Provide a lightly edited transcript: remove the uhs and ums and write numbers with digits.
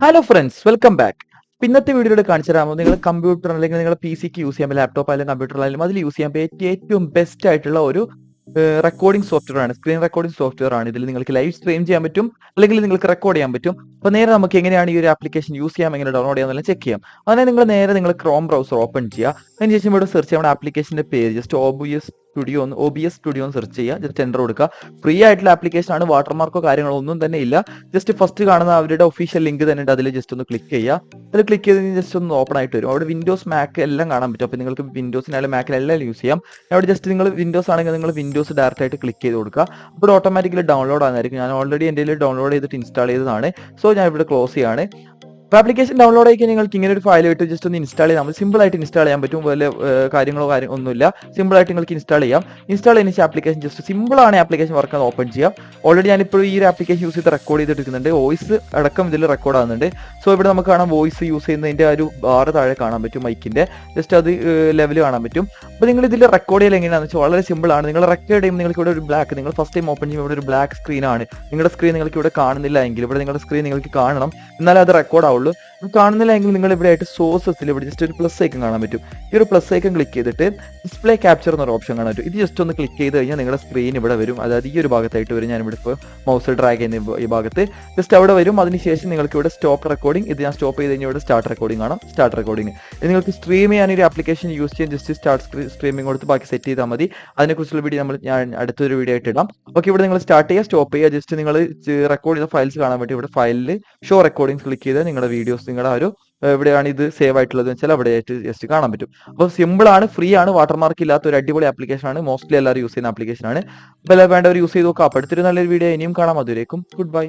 Hello friends, welcome back. ഇന്നത്തെ വീഡിയോയിൽ കാണിച്ചു തരാമോ നിങ്ങൾ കമ്പ്യൂട്ടർ അല്ലെങ്കിൽ നിങ്ങളുടെ പി സിക്ക് യൂസ് ചെയ്യാൻ ലാപ്ടോപ്പ് ആയാലും കമ്പ്യൂട്ടർ ആയാലും അതിൽ യൂസ് ചെയ്യാൻ പറ്റിയ ഏറ്റവും ബെസ്റ്റ് ആയിട്ടുള്ള ഒരു റെക്കോർഡിംഗ് സോഫ്റ്റ്വെയർ ആണ്. സ്ക്രീൻ റെക്കോർഡിംഗ് സോഫ്റ്റ്വെയർ ആണ്. ഇതിൽ നിങ്ങൾക്ക് ലൈവ് സ്ട്രീം ചെയ്യാൻ പറ്റും, അല്ലെങ്കിൽ നിങ്ങൾക്ക് റെക്കോർഡ് ചെയ്യാൻ പറ്റും. അപ്പോൾ നേരെ നമുക്ക് എങ്ങനെയാണ് ഈ ഒരു ആപ്ലിക്കേഷൻ യൂസ് ചെയ്യാം, എങ്ങനെ ഡൗൺലോഡ് ചെയ്യാമെന്നെല്ലാം ചെക്ക് ചെയ്യാം. അങ്ങനെ നിങ്ങൾ ക്രോം ബ്രൗസർ ഓപ്പൺ ചെയ്യുക. അതിനുശേഷം ഇവിടെ സെർച്ച് ചെയ്യാൻ ആപ്ലിക്കേഷന്റെ പേര് ജസ്റ്റ് OBS സ്റ്റുഡിയോ എന്ന് സെർച്ച് ചെയ്യുക. ജസ്റ്റ് എൻ്റർ കൊടുക്കുക. ഫ്രീ ആയിട്ടുള്ള ആപ്ലിക്കേഷൻ ആണ്. വാട്ടർമാർക്കോ കാര്യങ്ങളോ ഒന്നും തന്നെ ഇല്ല. ജസ്റ്റ് ഫസ്റ്റ് കാണുന്ന അവരുടെ ഒഫീഷ്യൽ ലിങ്ക് തന്നെ ഉണ്ട്. അതിൽ ജസ്റ്റ് ഒന്ന് ക്ലിക്ക് ചെയ്യുക. അതിൽ ക്ലിക്ക് ചെയ്ത് ജസ്റ്റ് ഒന്ന് ഓപ്പൺ ആയിട്ട് വരും. അവിടെ വിൻഡോസ് മാക്ക് എല്ലാം കാണാൻ പറ്റും. അപ്പോൾ നിങ്ങൾക്ക് വിൻഡോസിനായാലും മാക്കിലെല്ലാം യൂസ് ചെയ്യാം. അവിടെ ജസ്റ്റ് നിങ്ങൾ വിൻഡോസ് ആണെങ്കിൽ നിങ്ങൾ വിൻഡോസ് ഡയറക്റ്റ് ആയിട്ട് ക്ലിക്ക് ചെയ്ത് കൊടുക്കുക. അപ്പോൾ ഓട്ടോമാറ്റിക്കലി ഡൗൺലോഡ് ആകുന്നതായിരിക്കും. ഞാൻ ഓൾറെഡി എൻ്റെ ഡൗൺലോഡ് ചെയ്തിട്ട് ഇൻസ്റ്റാൾ ചെയ്തതാണ്. സോ ഞാൻ ഇവിടെ ക്ലോസ് ചെയ്യാണ്. അപ്പോൾ ആപ്ലിക്കേഷൻ ഡൗൺലോഡ് ആക്കി നിങ്ങൾക്ക് ഇങ്ങനെ ഒരു ഫയൽ ഇട്ട് ജസ്റ്റ് ഒന്ന് ഇൻസ്റ്റാൾ ചെയ്യാം. സിമ്പിൾ ആയിട്ട് ഇൻസ്റ്റാൾ ചെയ്യാൻ പറ്റും. വലിയ കാര്യങ്ങളോ ഒന്നുമില്ല. സിമ്പിൾ ആയിട്ട് നിങ്ങൾക്ക് ഇൻസ്റ്റാൾ ചെയ്യാം. ഇൻസ്റ്റാൾ ചെയ്യുന്ന ശേഷം ആപ്ലിക്കേഷൻ ജസ്റ്റ് സിമ്പിൾ ആണ് ആപ്ലിക്കേഷൻ വർക്ക് അത് ഓപ്പൺ ചെയ്യാം. ഓൾറെഡി ഞാനിപ്പോൾ ഈ ഒരു ആപ്ലിക്കേഷൻ യൂസ് ചെയ്ത് റെക്കോർഡ് ചെയ്തിരിക്കുന്നുണ്ട്. വോയിസ് അടക്കം ഇതിൽ റെക്കോർഡ് ആകുന്നുണ്ട്. സോ ഇവിടെ നമുക്ക് കാണാം വോയിസ് യൂസ് ചെയ്യുന്നതിൻ്റെ ഒരു ബാറ് താഴെ കാണാൻ പറ്റും. മൈക്കിൻ്റെ ജസ്റ്റ് അത് ലെവൽ കാണാൻ പറ്റും. അപ്പോൾ നിങ്ങൾ ഇതിൽ റെക്കോർഡ് ചെയ്യൽ എങ്ങനെയാണെന്ന് വെച്ചാൽ വളരെ സിമ്പിൾ ആണ്. നിങ്ങൾ റെക്കോർഡ് ചെയ്യുമ്പോൾ നിങ്ങൾക്ക് ഇവിടെ ഒരു ബ്ലാക്ക്, നിങ്ങൾ ഫസ്റ്റ് ടൈം ഓപ്പൺ ചെയ്യുമ്പോൾ ഇവിടെ ഒരു ബ്ലാക്ക് സ്ക്രീനാണ്. നിങ്ങളുടെ സ്ക്രീൻ നിങ്ങൾക്ക് ഇവിടെ കാണുന്നില്ല എങ്കിൽ ഇവിടെ നിങ്ങളുടെ സ്ക്രീൻ നിങ്ങൾക്ക് കാണണം, എന്നാലേ അത് റെക്കോർഡ് ആവുള്ളൂ. കാണുന്നില്ല എങ്കിൽ നിങ്ങൾ ഇവിടെ ആയിട്ട് സോഴ്സസിൽ ഇവിടെ ജസ്റ്റ് ഒരു പ്ലസ് ഐക്കൺ കാണാൻ പറ്റും. ഈ ഒരു പ്ലസ് ഐക്കൺ ക്ലിക്ക് ചെയ്തിട്ട് ഡിസ്പ്ലേ ക്യാപ്ചർ എന്നൊരു ഓപ്ഷൻ കാണാൻ പറ്റും. ഇത് ജസ്റ്റ് ഒന്ന് ക്ലിക്ക് ചെയ്ത് കഴിഞ്ഞാൽ നിങ്ങളുടെ സ്ക്രീൻ ഇവിടെ വരും. അതായത് ഈ ഒരു ഭാഗത്തായിട്ട് വരും. ഞാൻ ഇവിടെ ഇപ്പോൾ മൗസ് ഡ്രാഗ് ചെയ്യുന്ന ഈ ഭാഗത്ത് ജസ്റ്റ് അവിടെ വരും. അതിനുശേഷം നിങ്ങൾക്ക് ഇവിടെ സ്റ്റോപ്പ് റെക്കോർഡിംഗ്, ഇത് ഞാൻ സ്റ്റോപ്പ് ചെയ്ത് കഴിഞ്ഞാൽ ഇവിടെ സ്റ്റാർട്ട് റെക്കോർഡിംഗ് കാണാം. സ്റ്റാർട്ട് റെക്കോർഡിംഗ് നിങ്ങൾക്ക് സ്ട്രീം ചെയ്യാൻ ഒരു ആപ്ലിക്കേഷൻ യൂസ് ചെയ്യാൻ ജസ്റ്റ് സ്റ്റാർട്ട് സ്ട്രീമിംഗ് കൊടുത്ത് ബാക്കി സെറ്റ് ചെയ്താൽ മതി. അതിനെക്കുറിച്ചുള്ള വീഡിയോ ഞാൻ അടുത്തൊരു വീഡിയോ ആയിട്ട് ഇടാം. ഓക്കെ, ഇവിടെ നിങ്ങൾ സ്റ്റാർട്ട് ചെയ്യുക, സ്റ്റോപ്പ് ചെയ്യുക. ജസ്റ്റ് നിങ്ങൾ റെക്കോർഡ് ചെയ്ത ഫയൽസ് കാണാൻ വേണ്ടി ഇവിടെ ഫയലിൽ ഷോ റെക്കോർഡിംഗ്സ് ക്ലിക്ക് ചെയ്ത് നിങ്ങളുടെ വീഡിയോസ് നിങ്ങളുടെ ഒരു എവിടെയാണ് ഇത് സേവ് ആയിട്ടുള്ളത് വെച്ചാൽ അവിടെ ആയിട്ട് ജസ്റ്റ് കാണാൻ പറ്റും. അപ്പോൾ സിമ്പിൾ ആണ്, ഫ്രീ ആണ്, വാട്ടർമാർക്ക് ഇല്ലാത്ത ഒരു അടിപൊളി ആപ്ലിക്കേഷൻ ആണ്. മോസ്റ്റ്ലി എല്ലാവരും യൂസ് ചെയ്യുന്ന ആപ്ലിക്കേഷൻ ആണ്. അപ്പോൾ വേണ്ടവർ യൂസ് ചെയ്ത് നോക്കാം. അപ്പോൾ അടുത്തൊരു നല്ലൊരു വീഡിയോ ഇനിയും കാണാം. അതുവരേക്കും ഗുഡ് ബൈ.